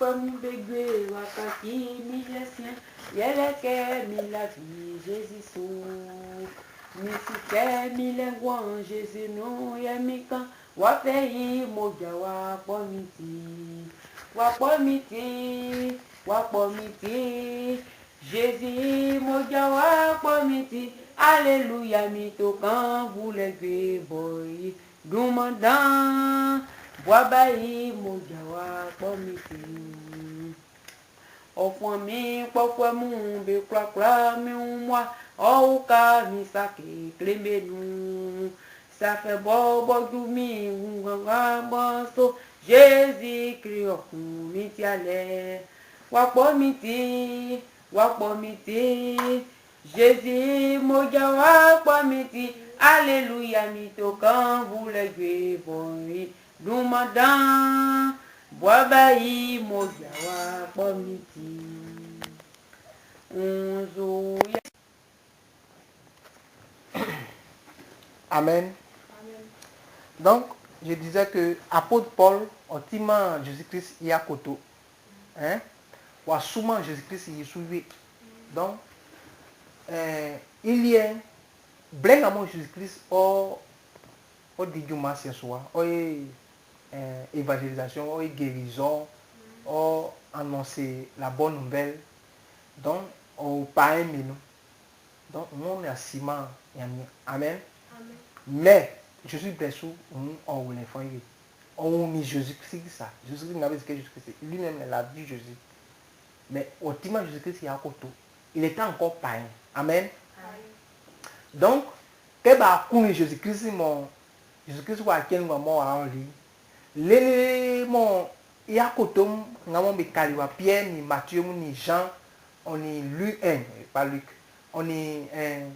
fois mon bébé, wakaki, mi jesien, yeleke, mi la vie, Jésus sou. Mi sike, mi lengwan, Jésus non, yemikan, wafeyi, moja, wapomiti, Jésus, moja, wapomiti, alléluia, mi tokan, voulez boy, Dumandan, Boabaí, Mojawa, Pomiti. Ofon mi, pofwe moun, be kwa mi moi, ouka mi sake, kleme nou. Ça fait bobo doumi, so, Jésus-Christ, miti ale. Wapomiti, Jésus, Mojawa, Pomiti. Alléluia, mito quand vous le boy. Dumadan, Boabaï, Mojawa, Pomiti. Amen. Donc, je disais que apôtre Paul, ultimement Jésus-Christ, il y a koto. Hein? Ou souvent Jésus-Christ, il est soulevé. Donc, il y a blégamment Jésus-Christ au diguma ce soir, au évangélisation, au guérison, au annoncer la bonne nouvelle. Donc, au païen nous. Donc, on est à ciment. Amen. Mais, Jésus blessé, on voulait faire. On mis Jésus-Christ ça. Jésus-Christ n'avait que Jésus-Christ. Lui-même, il a vu Jésus. Mais, ultimement, Jésus-Christ, il y a koto. Il était encore païen. Amen. Donc, que bah courir Jésus-Christ Jésus-Christ wa ken wa mo a li le mon ya kotom ngamo be kali wa Pierre ni Matthieu ni Jean on est Luc 1 pas Luc on est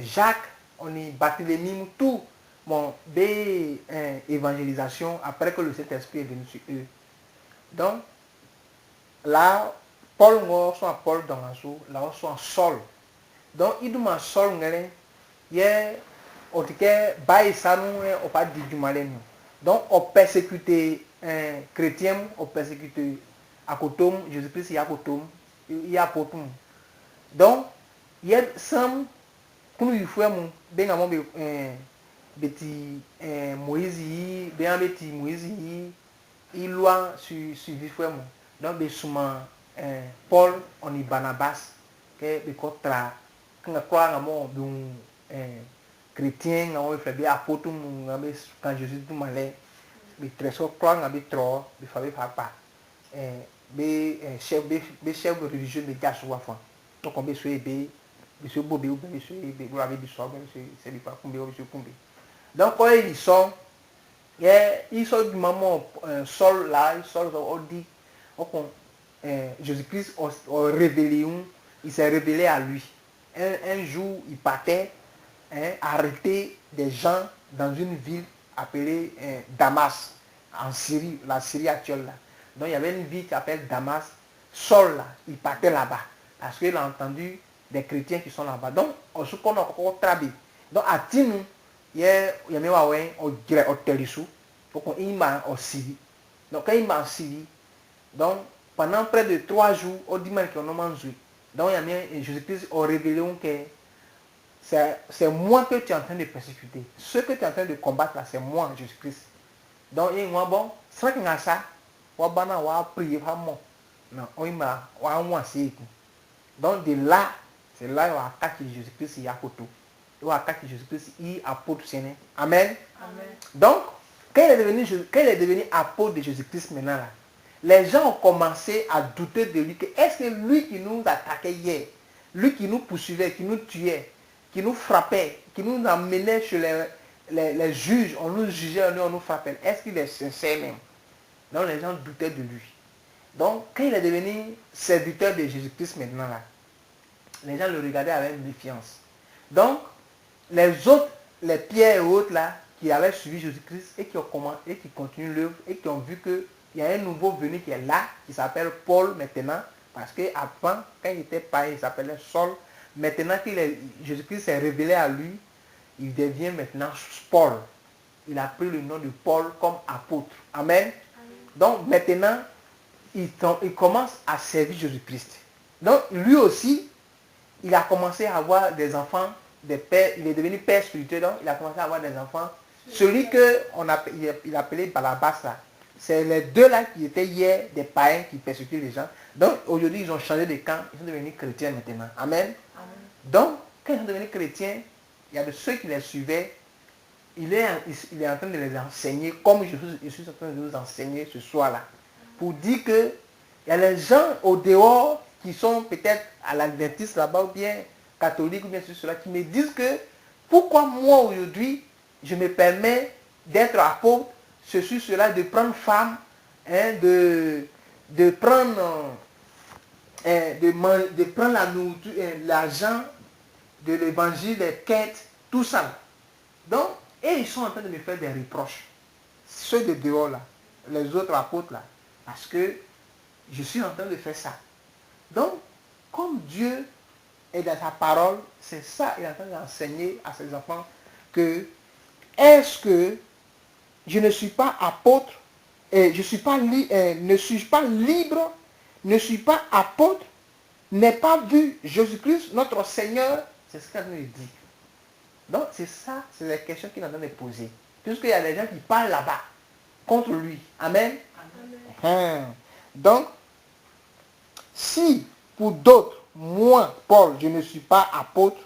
Jacques on est Barthélemy tout bon be évangélisation après que le Saint-Esprit est venu sur eux. Donc là Paul ngo so Paul dans la sou là on so Saul. Donc il doit Saul ngere ye otike baï sanou on pas dit du mal. Donc on persécuté chrétien, on persécuté à kotom Jésus-Christ il y a kotom il y a potom. Donc il y a sam kunu il faut mon benga mon beti Moïse ben beti Moïse il loi sur vivre mon. Donc be souvent Paul on est Barnabas que be kotra quand quoi ngamo bon chrétien on fait bien apôtre quand Jésus tout malais be trésor croix ngabe trop be fait papa be chef religieux de Gassoua fan donc on be so be monsieur Bobé ou monsieur be gloire be so monsieur c'est pas combien monsieur combien donc quand ils sont ils sont du moment Saul là Saul on dit Jésus-Christ a révélé il s'est révélé à lui un jour il partait arrêter des gens dans une ville appelée Damas, en Syrie, la Syrie actuelle là. Donc il y avait une ville qui s'appelle Damas. Saul là, il partait là-bas parce qu'il a entendu des chrétiens qui sont là-bas. Donc on se connaît encore travail. Donc à Tinou, il y a même au Télissou, pour qu'on y m'a en Syrie. Donc quand il m'a en Syrie, donc pendant près de 3 jours, au dimanche qu'on a mangé. Donc il y a même Jésus-Christ a révélé que c'est moi que tu es en train de persécuter. Ce que tu es en train de combattre là, c'est moi, Jésus-Christ. Donc, il y a bon, c'est vrai que ça, on va prier vraiment. Non, on va donc, de là, c'est là où on va attaquer Jésus-Christ, il y a koto. Il va attaquer Jésus-Christ, il apôtre Séné. Amen. Donc, quand il est devenu apôtre de Jésus-Christ maintenant là, les gens ont commencé à douter de lui. Est-ce que lui qui nous attaquait hier, lui qui nous poursuivait, qui nous tuait, qui nous frappait, qui nous amenait chez les juges, on nous jugeait, on nous frappait. Est-ce qu'il est sincère même? Donc les gens doutaient de lui. Donc quand il est devenu serviteur de Jésus-Christ maintenant là, les gens le regardaient avec méfiance. Donc les autres, les Pierre et autres là, qui avaient suivi Jésus-Christ et qui continuent l'œuvre et qui ont vu qu'il y a un nouveau venu qui est là, qui s'appelle Paul maintenant, parce qu'avant, quand il était païen, il s'appelait Saul. Maintenant que Jésus-Christ s'est révélé à lui, il devient maintenant Paul. Il a pris le nom de Paul comme apôtre. Amen. Donc maintenant, il commence à servir Jésus-Christ. Donc lui aussi, il a commencé à avoir des enfants, des pères, il est devenu père spirituel, donc il a commencé à avoir des enfants. Celui qu'il appelait Balabas là, c'est les deux là qui étaient hier des païens qui persécutaient les gens. Donc aujourd'hui ils ont changé de camp, ils sont devenus chrétiens maintenant. Amen. Donc quand ils sont devenus chrétiens, il y a de ceux qui les suivaient, il est en train de les enseigner comme je suis en train de vous enseigner ce soir-là. Pour dire que il y a les gens au dehors qui sont peut-être à l'adventiste là-bas ou bien catholiques ou bien cela qui me disent que pourquoi moi aujourd'hui je me permets d'être apôtre, ceci, cela, de prendre femme, hein, de prendre de prendre la nourriture, l'argent de l'évangile, les quêtes, tout ça. Donc, et ils sont en train de me faire des reproches. Ceux de dehors là, les autres apôtres là, parce que je suis en train de faire ça. Donc, comme Dieu est dans sa parole, c'est ça, il est en train d'enseigner à ses enfants que est-ce que je ne suis pas apôtre et ne suis pas libre, ne suis pas apôtre, n'ai pas vu Jésus-Christ, notre Seigneur, c'est ce qu'elle nous dit. Donc c'est ça, c'est les questions qu'il est en train de poser. Puisqu'il y a des gens qui parlent là-bas contre lui. Amen. Amen. Donc, si pour d'autres, moi, Paul, je ne suis pas apôtre,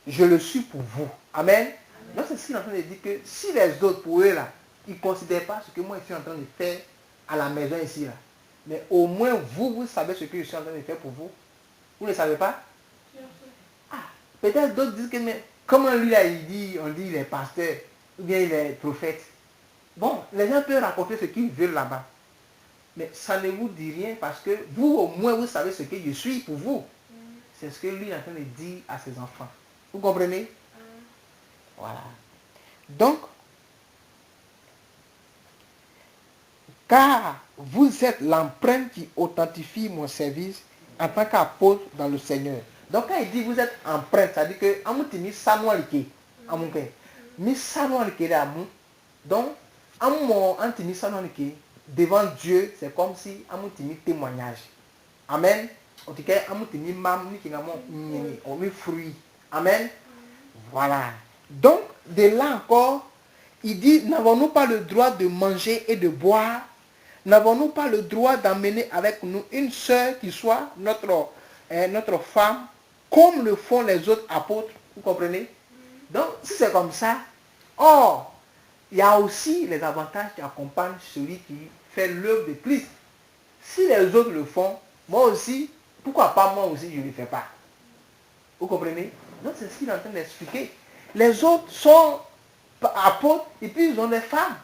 je le suis pour vous. Amen. Donc c'est ce qu'il est en train de dire que si les autres, pour eux là, ils ne considèrent pas ce que moi je suis en train de faire à la maison ici là, mais au moins vous savez ce que je suis en train de faire pour vous. Vous ne savez pas? Ah, peut-être d'autres disent que mais comment lui là il dit, on dit il est pasteur, ou bien il est prophète. Bon, les gens peuvent raconter ce qu'ils veulent là-bas. Mais ça ne vous dit rien parce que vous au moins vous savez ce que je suis pour vous. C'est ce que lui est en train de dire à ses enfants. Vous comprenez? Voilà. Donc, car vous êtes l'empreinte qui authentifie mon service en tant qu'apôtre dans le Seigneur. Donc quand il dit vous êtes empreinte, ça dit que amutimi sanualike amunke. Mi sanualike là amu. Donc ammo antimi sanualike devant Dieu, c'est comme si amutimi témoignage. Amen. En tout cas, amutimi mam ni kingamo ni on fruit. Amen. Voilà. Donc de là encore, il dit n'avons-nous pas le droit de manger et de boire? N'avons-nous pas le droit d'emmener avec nous une sœur qui soit notre femme, comme le font les autres apôtres? Vous comprenez? Donc, si c'est comme ça, or, il y a aussi les avantages qui accompagnent celui qui fait l'œuvre de Christ. Si les autres le font, moi aussi, pourquoi pas moi aussi je ne le fais pas? Vous comprenez? Donc, c'est ce qu'il est en train d'expliquer. Les autres sont apôtres et puis ils ont des femmes.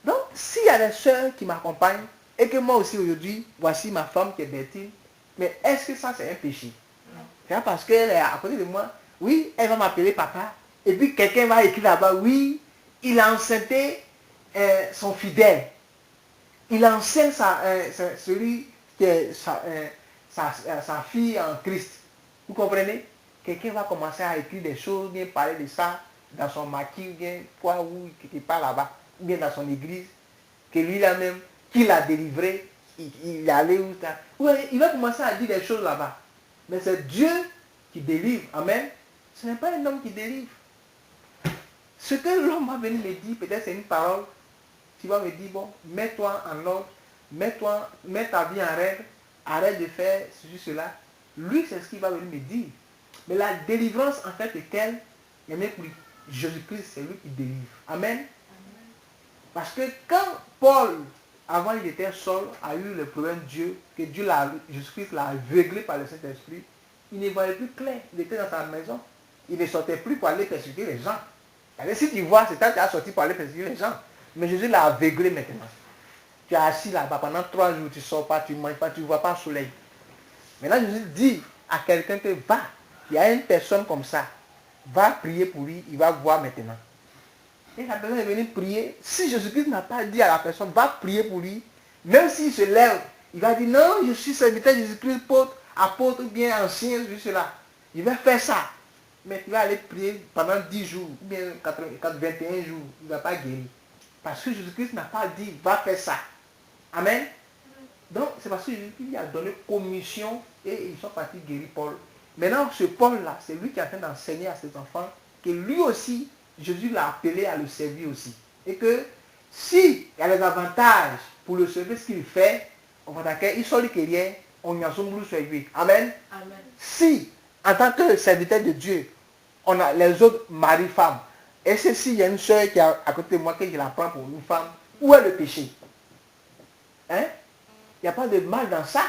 Donc, s'il y a des sœurs qui m'accompagnent, et que moi aussi aujourd'hui, voici ma femme qui est Bertine, mais est-ce que ça c'est un péché? C'est parce qu'elle est à côté de moi, oui, elle va m'appeler papa, et puis quelqu'un va écrire là-bas, oui, il a enceinté son fidèle. Il enseigne celui qui est sa fille en Christ. Vous comprenez? Quelqu'un va commencer à écrire des choses, bien parler de ça dans son maquis, bien quoi, ou quelque part là-bas, bien dans son église, que lui-là même, qui l'a délivré, il est allé où ça. Ouais, il va commencer à dire des choses là-bas. Mais c'est Dieu qui délivre. Amen. Ce n'est pas un homme qui délivre. Ce que l'homme va venir me dire, peut-être c'est une parole, tu vas me dire, bon, mets-toi en ordre, mets ta vie en règle, arrête de faire ceci, cela. Lui, c'est ce qu'il va venir me dire. Mais la délivrance, en fait, est telle, il n'y a même plus. Jésus-Christ, c'est lui qui délivre. Amen. Parce que quand Paul, avant il était seul, a eu le problème de Dieu, que Jésus-Christ l'a aveuglé par le Saint-Esprit, il ne voyait plus clair. Il était dans sa maison. Il ne sortait plus pour aller persécuter les gens. Alors, si tu vois, c'est toi qui as sorti pour aller persécuter les gens. Mais Jésus l'a aveuglé maintenant. Tu es assis là-bas pendant 3 jours, tu ne sors pas, tu ne manges pas, tu ne vois pas le soleil. Maintenant, Jésus dit à quelqu'un que va, il y a une personne comme ça, va prier pour lui, il va voir maintenant. Et la personne est venue prier. Si Jésus-Christ n'a pas dit à la personne, va prier pour lui, même s'il se lève, il va dire, non, je suis serviteur de Jésus-Christ, apôtre bien ancien, je suis là. Il va faire ça. Mais il va aller prier pendant 10 jours, ou bien 21 jours, il ne va pas guérir. Parce que Jésus-Christ n'a pas dit, va faire ça. Amen. Donc, c'est parce que Jésus a donné commission et ils sont partis guérir Paul. Maintenant, ce Paul-là, c'est lui qui est en train d'enseigner à ses enfants que lui aussi, Jésus l'a appelé à le servir aussi. Et que si il y a des avantages pour le service qu'il fait, on va d'accord, il sort que rien, on y a son boulot sur lui. Amen. Amen. Si, en tant que serviteur de Dieu, on a les autres mari-femmes, et si il y a une soeur qui est à côté de moi, que je la prends pour une femme, où est le péché? Hein? Il n'y a pas de mal dans ça.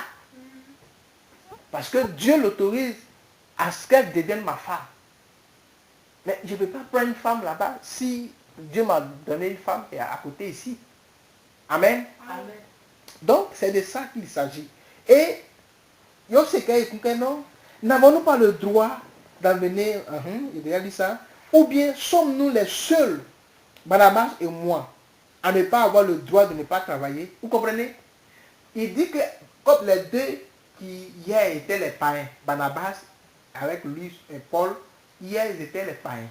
Parce que Dieu l'autorise à ce qu'elle devienne ma femme. Mais je ne peux pas prendre une femme là-bas si Dieu m'a donné une femme qui est à côté ici. Amen. Amen. Donc, c'est de ça qu'il s'agit. Et, n'avons-nous pas le droit d'amener, il a dit ça, ou bien sommes-nous les seuls, Barnabas et moi, à ne pas avoir le droit de ne pas travailler? Vous comprenez? Il dit que, comme les deux qui hier étaient les païens, Barnabas avec lui et Paul, hier ils étaient les païens.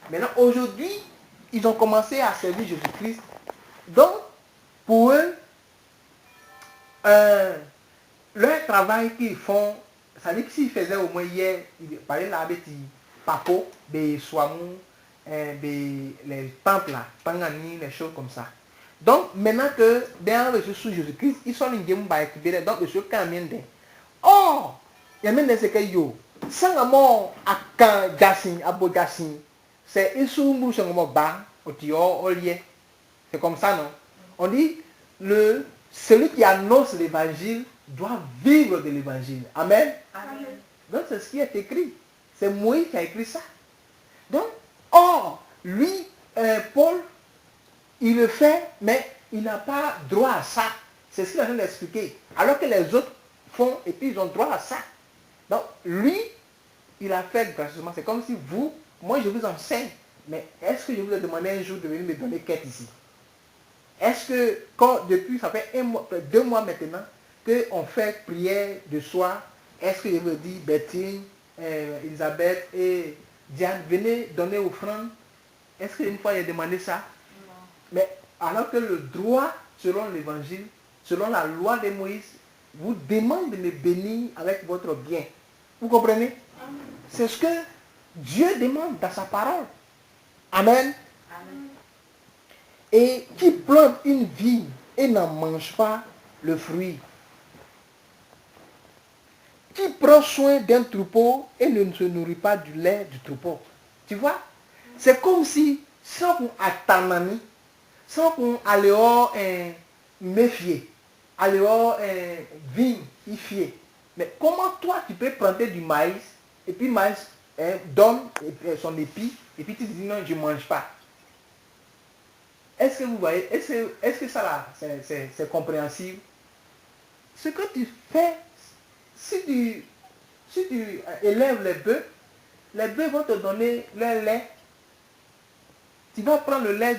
Maintenant, aujourd'hui, ils ont commencé à servir Jésus-Christ. Donc, pour eux, leur travail qu'ils font, ça veut dire que s'ils faisaient au moins hier, ils parlaient là avec les papos, des soamous, les temples là, pangani, les choses comme ça. Donc, maintenant que derrière le sous Jésus-Christ, ils sont en train donc le chose quand même. Oh, il y a même des séquelles yo. Sans amour à quand gassin, à beau gassin, c'est un soumou sur mon bas, au tio, au lié. C'est comme ça, non? On dit, celui qui annonce l'évangile doit vivre de l'évangile. Amen. Amen. Donc, c'est ce qui est écrit. C'est Moïse qui a écrit ça. Donc, or, lui, Paul, il le fait, mais il n'a pas droit à ça. C'est ce qu'il est en train d'expliquer. Alors que les autres font, et puis ils ont droit à ça. Donc, lui, il a fait gracieusement. C'est comme si vous, moi je vous enseigne, mais est-ce que je vous ai demandé un jour de venir me donner quête ici? Est-ce que, quand depuis, ça fait 2 mois maintenant, qu'on fait prière de soir, est-ce que je vous dis, Bertine, Elisabeth et Diane, venez donner offrande? Est-ce qu'une fois j'ai demandé ça? Non. Mais alors que le droit, selon l'évangile, selon la loi de Moïse, vous demande de me bénir avec votre bien. Vous comprenez? C'est ce que Dieu demande dans sa parole. Amen. Amen. Et qui plante une vigne et n'en mange pas le fruit. Qui prend soin d'un troupeau et ne se nourrit pas du lait du troupeau. Tu vois? C'est comme si, sans qu'on attende, sans qu'on allait méfier, aller vigne, y fier. Mais comment toi tu peux planter du maïs et puis maïs donne son épi et puis tu dis non, je ne mange pas. Est-ce que vous voyez, est-ce que ça là, c'est compréhensible? Ce que tu fais, si tu élèves les bœufs vont te donner leur lait. Tu vas prendre le lait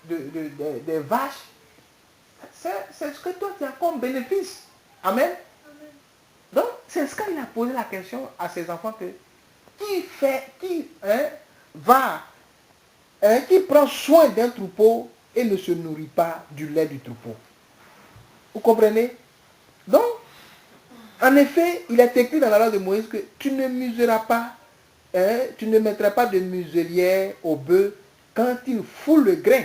des vaches. C'est ce que toi tu as comme bénéfice. Amen. Amen. Donc, c'est ce qu'il a posé la question à ses enfants que qui prend soin d'un troupeau et ne se nourrit pas du lait du troupeau. Vous comprenez? Donc, en effet, il est écrit dans la loi de Moïse que tu ne museras pas, tu ne mettras pas de muselière au bœuf quand il foule le grain.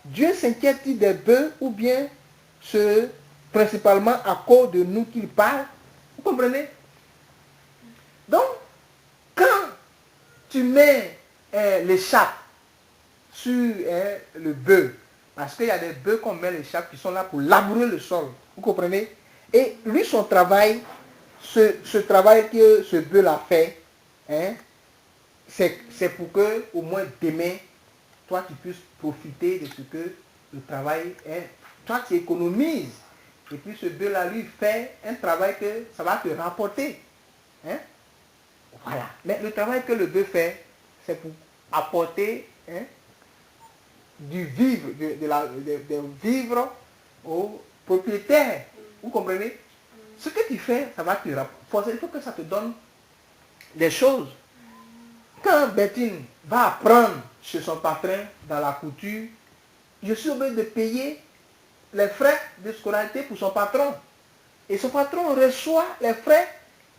Dieu s'inquiète-t-il des bœufs ou bien c'est principalement à cause de nous qu'il parle? Vous comprenez? Donc, quand tu mets l'écharpe sur le bœuf, parce qu'il y a des bœufs qu'on met l'écharpe qui sont là pour labourer le sol. Vous comprenez? Et lui, son travail, ce travail que ce bœuf l'a fait, c'est pour que au moins demain, toi tu puisses profiter de ce que le travail est. Toi tu économises. Et puis ce bœuf-là, lui, fait un travail que ça va te rapporter. Voilà. Mais le travail que le bœuf fait, c'est pour apporter du vivre, de vivre aux propriétaires. Vous comprenez? Ce que tu fais, ça va te rapporter. Il faut que ça te donne des choses. Quand Bertine va apprendre chez son patron dans la couture, je suis obligé de payer les frais de scolarité pour son patron. Et son patron reçoit les frais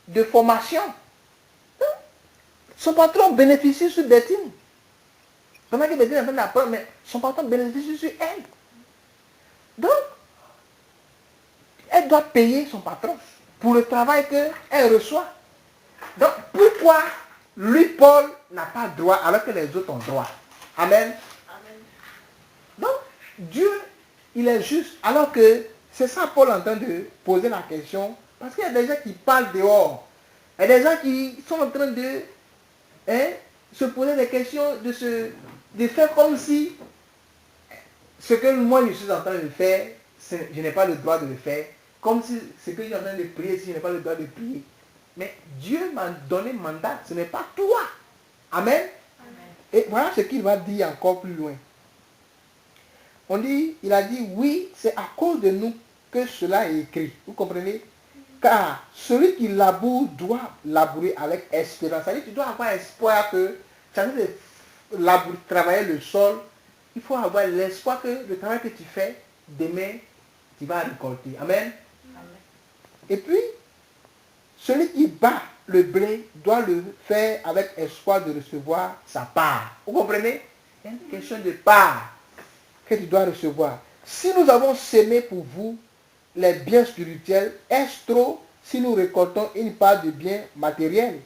de formation. Son patron bénéficie sur Betty. Pendant que Betty est en train d'apprendre, mais son patron bénéficie sur elle. Donc, elle doit payer son patron pour le travail qu'elle reçoit. Donc, pourquoi lui, Paul, n'a pas droit alors que les autres ont droit? Amen. Amen. Donc, Dieu, il est juste. Alors que c'est ça Paul est en train de poser la question. Parce qu'il y a des gens qui parlent dehors. Il y a des gens qui sont en train de se poser des questions, de faire comme si ce que moi je suis en train de faire, je n'ai pas le droit de le faire. Comme si ce que je suis en train de prier, si je n'ai pas le droit de prier. Mais Dieu m'a donné mandat, ce n'est pas toi. Amen. Amen. Et voilà ce qu'il va dire encore plus loin. Il a dit, oui, c'est à cause de nous que cela est écrit. Vous comprenez? Car celui qui laboure doit labourer avec espérance. C'est-à-dire, tu dois avoir espoir que, tu as de travailler le sol, il faut avoir l'espoir que le travail que tu fais, demain, tu vas récolter. Amen. Amen. Et puis, celui qui bat le blé doit le faire avec espoir de recevoir sa part. Vous comprenez? Il y a une question de part que tu dois recevoir. Si nous avons semé pour vous les biens spirituels, est-ce trop si nous récoltons une part de biens matériels?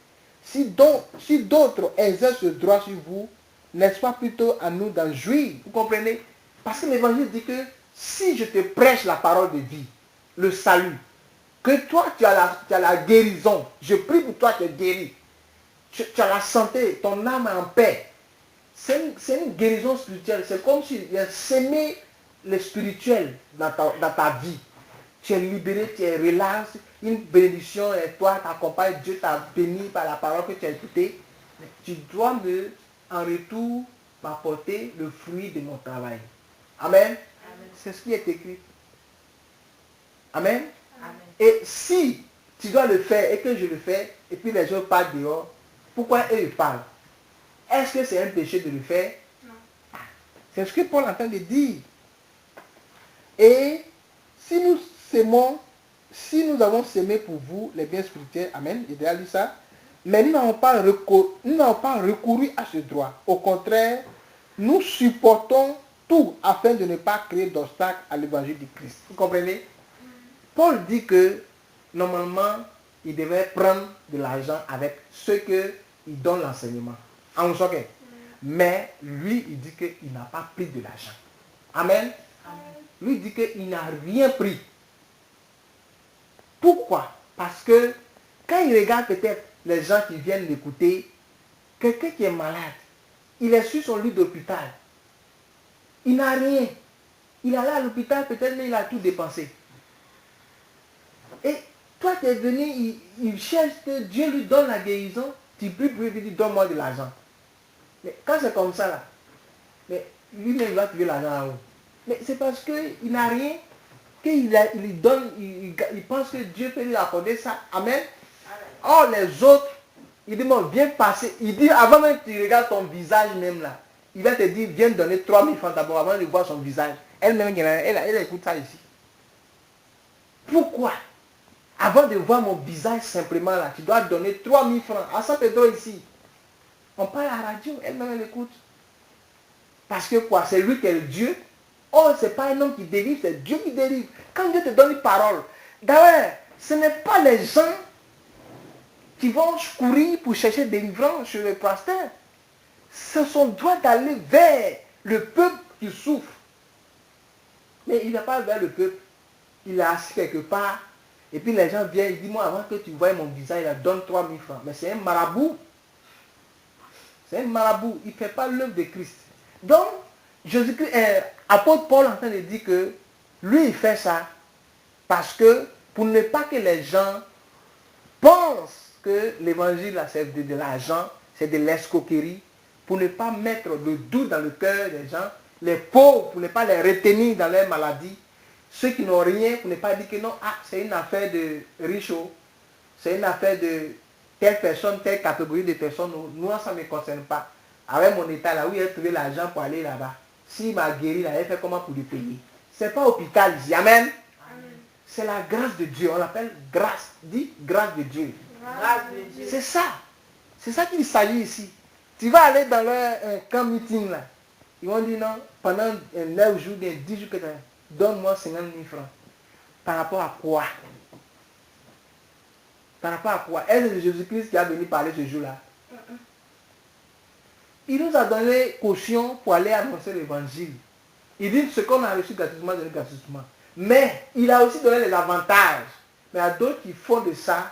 Si d'autres exercent ce droit sur vous, n'est-ce pas plutôt à nous d'en jouir? Vous comprenez? Parce que l'évangile dit que si je te prêche la parole de vie, le salut, que toi tu as la guérison, je prie pour toi, tu es guéri, tu as la santé, ton âme est en paix, c'est une guérison spirituelle. C'est comme si tu as sémé le spirituel dans ta vie. Tu es libéré, tu es relax, une bénédiction et toi t'accompagnes, Dieu t'a béni par la parole que tu as écoutée. Tu dois en retour m'apporter le fruit de mon travail. Amen. Amen. C'est ce qui est écrit. Amen. Amen. Et si tu dois le faire et que je le fais, et puis les gens partent dehors, pourquoi eux ils parlent? Est-ce que c'est un péché de le faire? Non. C'est ce que Paul est en train de dire. Et si nous avons semé pour vous les biens spirituels, amen, il a dit ça, mais nous n'avons pas recouru à ce droit. Au contraire, nous supportons tout afin de ne pas créer d'obstacle à l'évangile du Christ. Vous comprenez? Paul dit que normalement, il devait prendre de l'argent avec ceux qui donnent l'enseignement. Mais lui, il dit qu'il n'a pas pris de l'argent. Amen. Amen. Lui, il dit qu'il n'a rien pris. Pourquoi? Parce que quand il regarde peut-être les gens qui viennent l'écouter, quelqu'un qui est malade, il est sur son lit d'hôpital. Il n'a rien. Il est allé à l'hôpital, peut-être, mais il a tout dépensé. Et toi, tu es venu, il cherche que Dieu lui donne la guérison, tu pries pour lui, il dit, donne-moi de l'argent. Mais quand c'est comme ça, là, mais lui-même va trouver l'argent à où? Mais c'est parce qu'il n'a rien, qu'il donne, il pense que Dieu peut lui accorder ça. Amen. Or, les autres, il dit, moi, viens passer. Il dit, avant même que tu regardes ton visage même là, il va te dire, viens donner 3000 francs d'abord avant de voir son visage. Elle-même, elle écoute ça ici. Pourquoi? Avant de voir mon visage simplement là, tu dois donner 3000 francs. À San Pedro ici. On parle à la radio, elle-même elle écoute. Parce que quoi? C'est lui qui est le Dieu. Oh, ce n'est pas un homme qui délivre, c'est Dieu qui délivre. Quand Dieu te donne une parole, d'ailleurs, ce n'est pas les gens qui vont courir pour chercher délivrance chez le pasteur. Ce sont doit d'aller vers le peuple qui souffre. Mais il n'est pas vers le peuple. Il est assis quelque part. Et puis les gens viennent, ils disent, moi, avant que tu voies mon visage, il donne 3000 francs. Mais c'est un marabout. C'est un marabout. Il ne fait pas l'œuvre de Christ. Donc, Jésus-Christ, apôtre Paul est en train de dire que lui, il fait ça parce que pour ne pas que les gens pensent que l'évangile, c'est de l'argent, c'est de l'escroquerie, pour ne pas mettre le doute dans le cœur des gens, les pauvres, pour ne pas les retenir dans leur maladie, ceux qui n'ont rien, pour ne pas dire que non, c'est une affaire de riche, c'est une affaire de telle personne, telle catégorie de personnes, nous, ça ne me concerne pas. Avec mon état là, où il a trouvé l'argent pour aller là-bas. S'il m'a guéri là, il fait comment pour lui payer? C'est pas hôpital ici. Amen. C'est la grâce de Dieu. On l'appelle grâce. Dis grâce de Dieu. Grâce de Dieu. C'est ça. C'est ça qu'il s'agit ici. Tu vas aller dans leur camp meeting là. Ils vont dire non, pendant 9 jours, 10 jours, donne-moi 50 000 francs. Par rapport à quoi? Par rapport à quoi? Est-ce que Jésus-Christ qui a venu parler ce jour-là? Il nous a donné caution pour aller annoncer l'évangile. Il dit ce qu'on a reçu gratuitement, donné gratuitement. Mais il a aussi donné les avantages. Mais il y a d'autres qui font de ça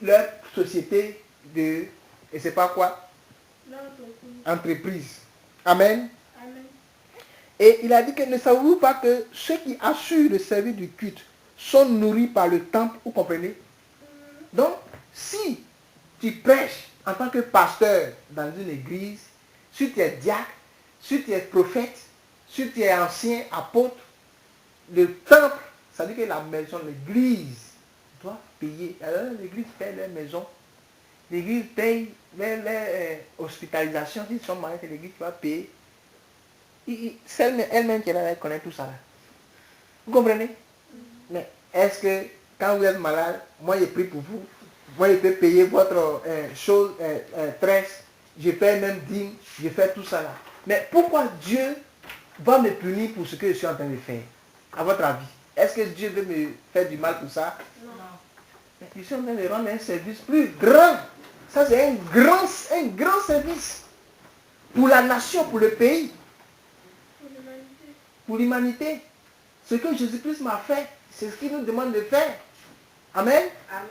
leur société de, et c'est pas quoi? Entreprise. Amen. Amen. Et il a dit que ne savez-vous pas que ceux qui assurent le service du culte sont nourris par le temple, vous comprenez? Donc, si tu prêches en tant que pasteur dans une église, si tu es diacre, si tu es prophète, si tu es ancien apôtre, le temple, ça veut dire que la maison, l'église doit payer. Alors l'église paye leur maison. L'église paye les hospitalisations. S'ils sont malades, l'église va payer. C'est elle-même qui est là, elle connaît tout ça. Là. Vous comprenez? Mais est-ce que quand vous êtes malade, moi j'ai pris pour vous, moi je peux payer votre chose, tresse, je paye même dîme, je fais tout ça là. Mais pourquoi Dieu va me punir pour ce que je suis en train de faire? À votre avis, est-ce que Dieu veut me faire du mal pour ça? Non. Mais je suis en train de rendre un service plus grand. Ça c'est un grand service. Pour la nation, pour le pays. Pour l'humanité. Ce que Jésus-Christ m'a fait, c'est ce qu'il nous demande de faire. Amen. Amen.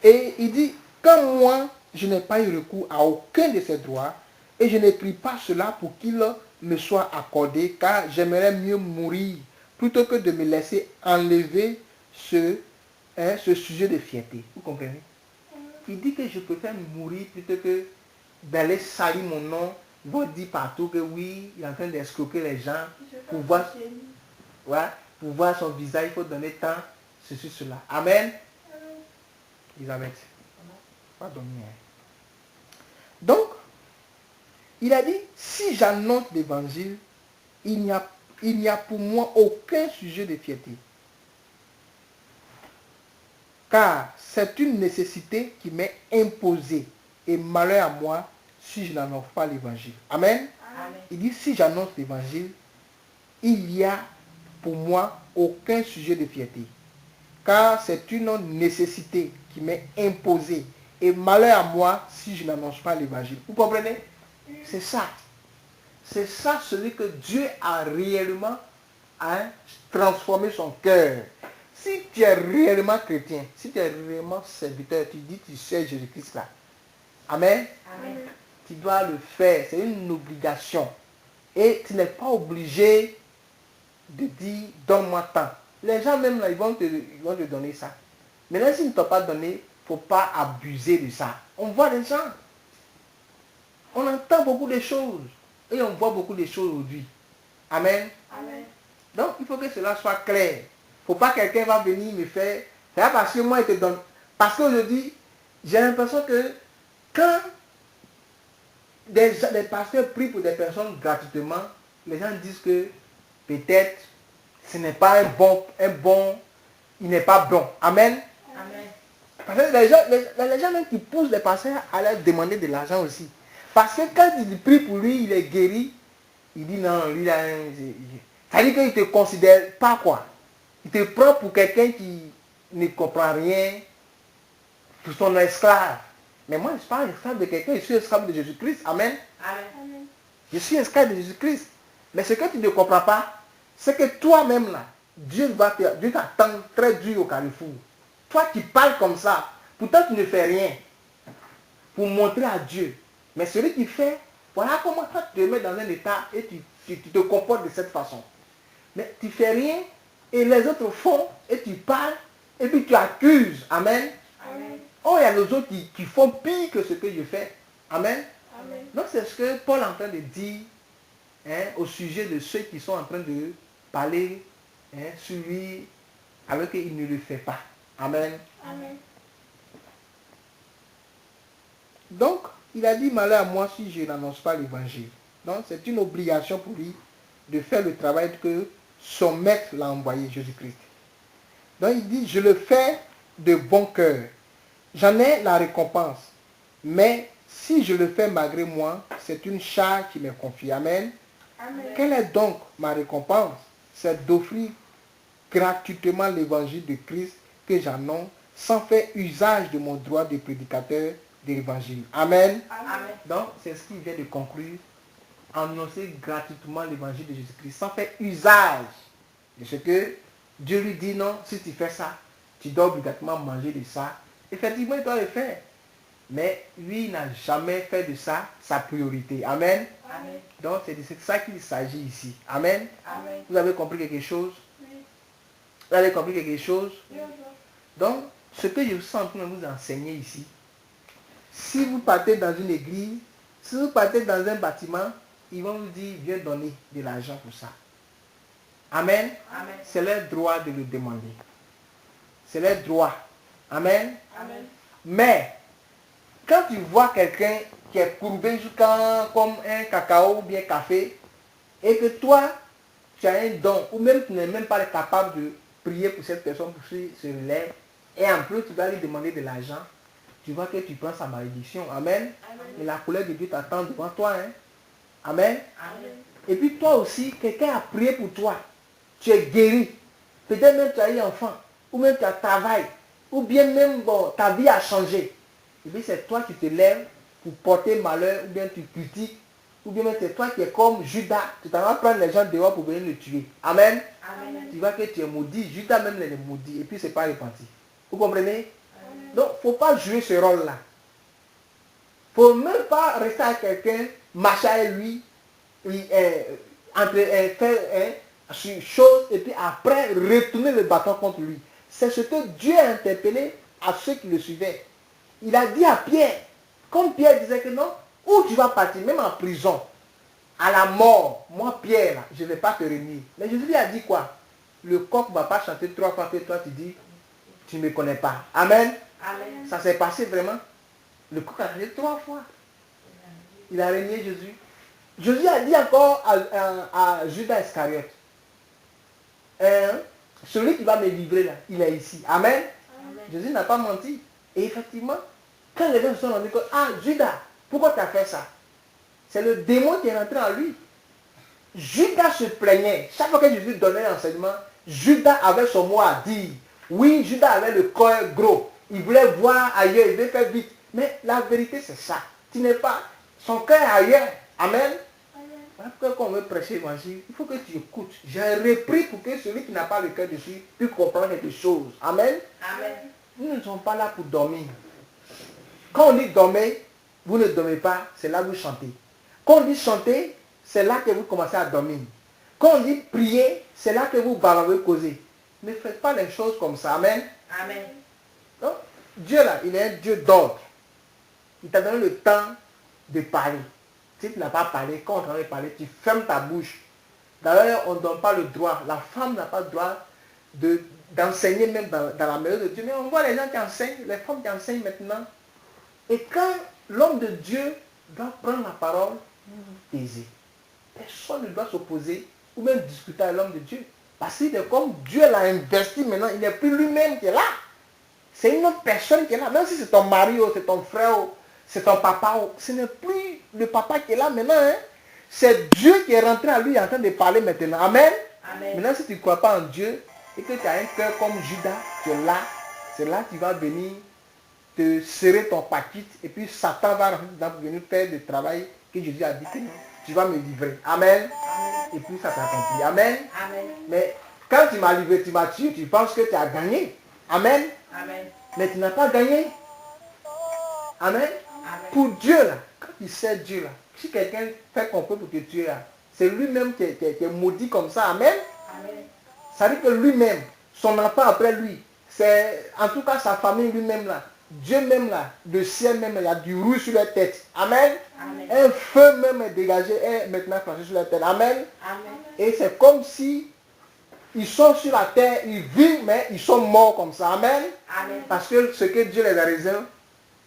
Et il dit, quand moi, je n'ai pas eu recours à aucun de ces droits, et je ne prie pas cela pour qu'il me soit accordé, car j'aimerais mieux mourir, plutôt que de me laisser enlever ce sujet de fierté. Vous comprenez? Il dit que je préfère mourir plutôt que d'aller salir mon nom, vont dire partout que oui, il est en train d'escroquer les gens, pour voir son visage, il faut donner tant, ceci, cela. Amen. Elisabeth. Pas dormir. Donc, il a dit, si j'annonce l'évangile, il n'y a pour moi aucun sujet de fierté. Car c'est une nécessité qui m'est imposée. Et malheur à moi si je n'annonce pas l'évangile. Amen. Amen. Il dit, si j'annonce l'évangile, il n'y a pour moi aucun sujet de fierté. Car c'est une nécessité qui m'est imposée. Et malheur à moi si je n'annonce pas l'évangile. Vous comprenez? C'est ça. C'est ça celui que Dieu a réellement transformé son cœur. Si tu es réellement chrétien, si tu es réellement serviteur, tu dis tu sais Jésus-Christ là. Amen. Amen. Tu dois le faire. C'est une obligation. Et tu n'es pas obligé de dire donne-moi tant. Les gens même là, ils vont te donner ça. Maintenant, s'ils ne t'ont pas donné, il ne faut pas abuser de ça. On voit des gens. On entend beaucoup de choses. Et on voit beaucoup de choses aujourd'hui. Amen. Amen. Donc, il faut que cela soit clair. Il ne faut pas que quelqu'un va venir me faire. C'est pas parce que moi, il te donne. Parce qu'aujourd'hui, j'ai l'impression que quand des pasteurs prient pour des personnes gratuitement, les gens disent que peut-être ce n'est pas il n'est pas bon. Amen. Amen. Parce que les gens même qui poussent les pasteurs à leur demander de l'argent aussi. Parce que quand ils prient pour lui, il est guéri, il dit non, lui là, ça veut dire qu'il ne te considère pas quoi. Il te prend pour quelqu'un qui ne comprend rien, pour son esclave. Mais moi, je ne suis pas esclave de quelqu'un, je suis esclave de Jésus-Christ. Amen. Amen. Je suis esclave de Jésus-Christ. Mais ce que tu ne comprends pas, c'est que toi-même là, Dieu t'attend très dur au carrefour. Toi qui parles comme ça, pourtant tu ne fais rien pour montrer à Dieu. Mais celui qui fait, voilà comment toi tu te mets dans un état et tu te comportes de cette façon. Mais tu ne fais rien et les autres font et tu parles et puis tu accuses. Amen. Amen. Oh, il y a les autres qui font pire que ce que je fais. Amen. Amen. Donc c'est ce que Paul est en train de dire au sujet de ceux qui sont en train de parler sur lui alors qu'il ne le fait pas. Amen. Amen. Donc, il a dit malheur à moi si je n'annonce pas l'évangile. Donc c'est une obligation pour lui de faire le travail que son maître l'a envoyé, Jésus-Christ. Donc il dit, je le fais de bon cœur. J'en ai la récompense. Mais si je le fais malgré moi, c'est une charge qui m'est confiée. Amen. Amen. Quelle est donc ma récompense? C'est d'offrir gratuitement l'évangile de Christ que j'annonce sans faire usage de mon droit de prédicateur de l'évangile. Amen. Amen. Donc, c'est ce qu'il vient de conclure. Annoncer gratuitement l'évangile de Jésus-Christ sans faire usage de ce que Dieu lui dit non, si tu fais ça, tu dois obligatoirement manger de ça. Effectivement, il doit le faire. Mais lui, il n'a jamais fait de ça sa priorité. Amen. Amen. Donc, c'est de ça qu'il s'agit ici. Amen. Amen. Vous avez compris quelque chose? Oui. Vous avez compris quelque chose? Oui. Donc, ce que je suis en train de vous enseigner ici, si vous partez dans une église, si vous partez dans un bâtiment, ils vont vous dire, viens donner de l'argent pour ça. Amen. Amen. C'est leur droit de le demander. C'est leur droit. Amen. Amen. Mais, quand tu vois quelqu'un qui est courbé jusqu'à comme un cacao ou bien café, et que toi, tu as un don, ou même tu n'es même pas capable de prier pour cette personne pour qu'il se relève, et en plus tu vas lui demander de l'argent, tu vois que tu prends sa malédiction. Amen. Amen. Et la colère de Dieu t'attend devant toi. Hein? Amen. Amen. Et puis toi aussi, quelqu'un a prié pour toi. Tu es guéri. Peut-être même tu as eu enfant, ou même tu as travaillé, ou bien même bon, ta vie a changé. Et puis c'est toi qui te lèves pour porter malheur, ou bien tu critiques, ou bien même c'est toi qui es comme Judas. Tu t'en vas prendre les gens dehors pour venir le tuer. Amen. Amen. Tu vois que tu es maudit. Judas même les maudit. Et puis c'est pas repenti. Vous comprenez? Amen. Donc il ne faut pas jouer ce rôle-là. Il ne faut même pas rester à quelqu'un, marcher avec lui, faire chose et puis après retourner le bâton contre lui. C'est ce que Dieu a interpellé à ceux qui le suivaient. Il a dit à Pierre, comme Pierre disait que non, où tu vas partir, même en prison, à la mort, moi Pierre, là, je ne vais pas te renier. Mais Jésus lui a dit quoi? Le coq ne va pas chanter 3 fois que toi tu dis, tu ne me connais pas. Amen. Amen. Ça s'est passé vraiment. Le coq a chanté 3 fois. Il a renié Jésus. Jésus a dit encore à Judas Iscariote, celui qui va me livrer là, il est ici. Amen. Amen. Jésus n'a pas menti. Et effectivement, quand les gens se sont rendus compte, ah Judas, pourquoi tu as fait ça? C'est le démon qui est rentré en lui. Judas se plaignait. Chaque fois que Jésus donnait l'enseignement, Judas avait son mot à dire. Oui, Judas avait le cœur gros. Il voulait voir ailleurs, il voulait faire vite. Mais la vérité, c'est ça. Tu n'es pas. Son cœur est ailleurs. Amen. Voilà pourquoi quand on veut prêcher l'évangile, il faut que tu écoutes. J'ai repris pour que celui qui n'a pas le cœur dessus puisse comprendre quelque chose. Amen. Amen. Nous ne sommes pas là pour dormir. Quand on dit dormir, vous ne dormez pas, c'est là que vous chantez. Quand on dit chanter, c'est là que vous commencez à dormir. Quand on dit prier, c'est là que vous bavarez, causez. Ne faites pas les choses comme ça. Amen. Amen. Donc, Dieu là, il est un Dieu d'ordre. Il t'a donné le temps de parler. Si tu n'as pas parlé, quand on t'en parler, tu fermes ta bouche. D'ailleurs, on ne donne pas le droit. La femme n'a pas le droit d'enseigner même dans la maison de Dieu. Mais on voit les gens qui enseignent, les femmes qui enseignent maintenant. Et quand l'homme de Dieu doit prendre la parole, taisez. Personne ne doit s'opposer ou même discuter avec l'homme de Dieu. Parce qu'il est comme Dieu l'a investi maintenant, il n'est plus lui-même qui est là. C'est une autre personne qui est là. Même si c'est ton mari, ou c'est ton frère, ou c'est ton papa, ou ce n'est plus le papa qui est là maintenant. Hein. C'est Dieu qui est rentré à lui en train de parler maintenant. Amen. Amen. Maintenant, si tu ne crois pas en Dieu et que tu as un cœur comme Judas, tu es là, c'est là que tu vas venir te serrer ton paquet et puis Satan va venir faire le travail que Jésus a dit que tu vas me livrer. Amen. Amen. Et puis ça s'accomplit. Amen. Amen. Mais quand tu m'as livré, tu m'as tué, tu penses que tu as gagné. Amen. Amen. Mais tu n'as pas gagné. Amen. Amen. Pour Dieu là, quand tu sais Dieu là, si quelqu'un fait comprendre pour te tuer là, c'est lui-même qui est maudit comme ça. Amen. Amen. Ça veut dire que lui-même, son enfant après lui, c'est en tout cas sa famille lui-même là, Dieu même là, le ciel même, il y a du rouge sur leur tête. Amen. Amen. Un feu même est dégagé et maintenant planché sur leur tête. Amen. Amen. Et c'est comme si ils sont sur la terre, ils vivent, mais ils sont morts comme ça. Amen. Amen. Parce que ce que Dieu les a réservé,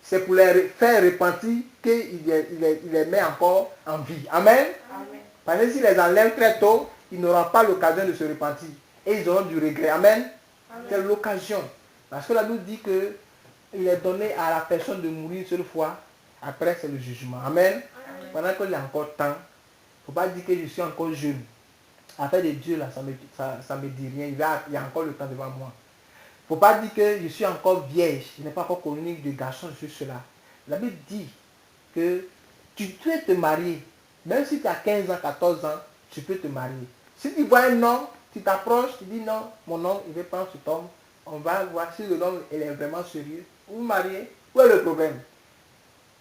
c'est pour les faire repentir qu'il les met encore en vie. Amen. Amen. Parce que s'il les enlève très tôt, ils n'auront pas l'occasion de se repentir. Et ils auront du regret. Amen. Amen. C'est l'occasion. Parce que la Bible dit que il est donné à la personne de mourir une seule fois. Après, c'est le jugement. Amen. Amen. Pendant qu'il y a encore temps, il ne faut pas dire que je suis encore jeune. Affaire de Dieu, là, ça me dit rien. Il y a encore le temps devant moi. Il ne faut pas dire que je suis encore vierge. Je n'ai pas encore connu de garçon sur cela. La Bible dit que tu peux te marier. Même si tu as 15 ans, 14 ans, tu peux te marier. Si tu vois un homme, tu t'approches, tu dis non, mon homme, il veut prendre cet homme. On va voir si l'homme il est vraiment sérieux. Vous vous mariez. Où est le problème?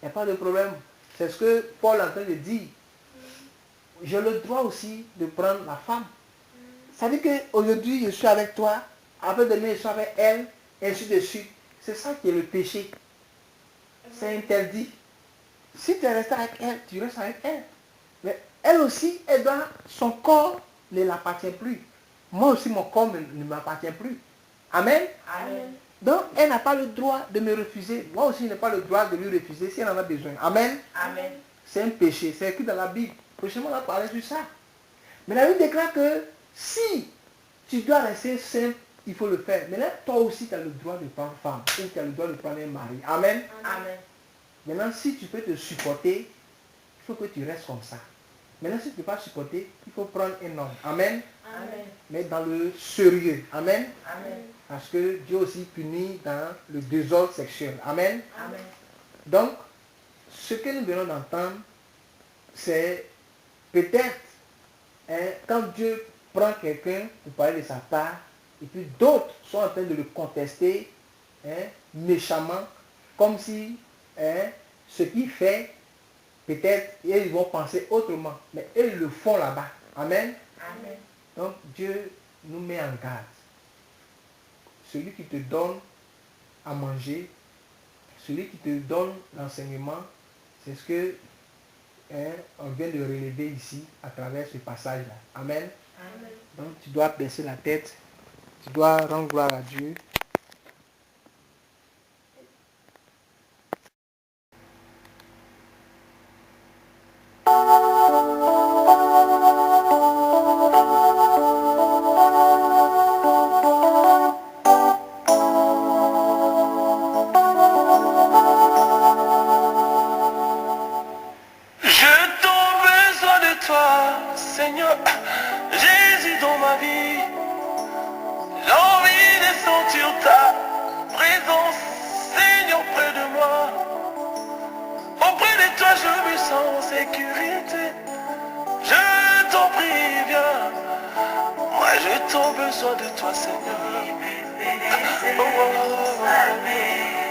Il n'y a pas de problème. C'est ce que Paul est en train de dire. J'ai le droit aussi de prendre la femme. Ça veut dire qu'aujourd'hui, je suis avec toi. Après demain, je suis avec elle. Et ainsi de suite. C'est ça qui est le péché. C'est interdit. Si tu es resté avec elle, tu restes avec elle. Mais elle aussi, son corps ne l'appartient plus. Moi aussi, mon corps ne m'appartient plus. Amen. Amen. Donc, elle n'a pas le droit de me refuser. Moi aussi, je n'ai pas le droit de lui refuser si elle en a besoin. Amen. Amen. C'est un péché. C'est écrit dans la Bible. Prochainement, on va parler sur ça. Mais la Bible déclare que si tu dois rester simple, il faut le faire. Mais là, toi aussi, tu as le droit de prendre femme. Ou tu as le droit de prendre un mari. Amen. Amen. Maintenant, si tu peux te supporter, il faut que tu restes comme ça. Maintenant, si tu ne peux pas supporter, il faut prendre un homme. Amen. Amen. Mais dans le sérieux. Amen. Amen. Parce que Dieu aussi punit dans le désordre sexuel. Amen. Amen. Donc, ce que nous venons d'entendre, c'est peut-être quand Dieu prend quelqu'un pour parler de sa part, et puis d'autres sont en train de le contester méchamment, comme si ce qu'il fait, peut-être, ils vont penser autrement. Mais eux, ils le font là-bas. Amen. Amen. Donc, Dieu nous met en garde. Celui qui te donne à manger, celui qui te donne l'enseignement, c'est ce que on vient de relever ici à travers ce passage-là. Amen. Amen. Donc tu dois baisser la tête, tu dois rendre gloire à Dieu. Seigneur, Jésus dans ma vie, j'ai envie de sentir ta présence, Seigneur, près de moi. Auprès de toi, je me sens en sécurité. Je t'en prie, viens. Moi, j'ai tant besoin de toi, Seigneur. Oh, oh, oh, oh.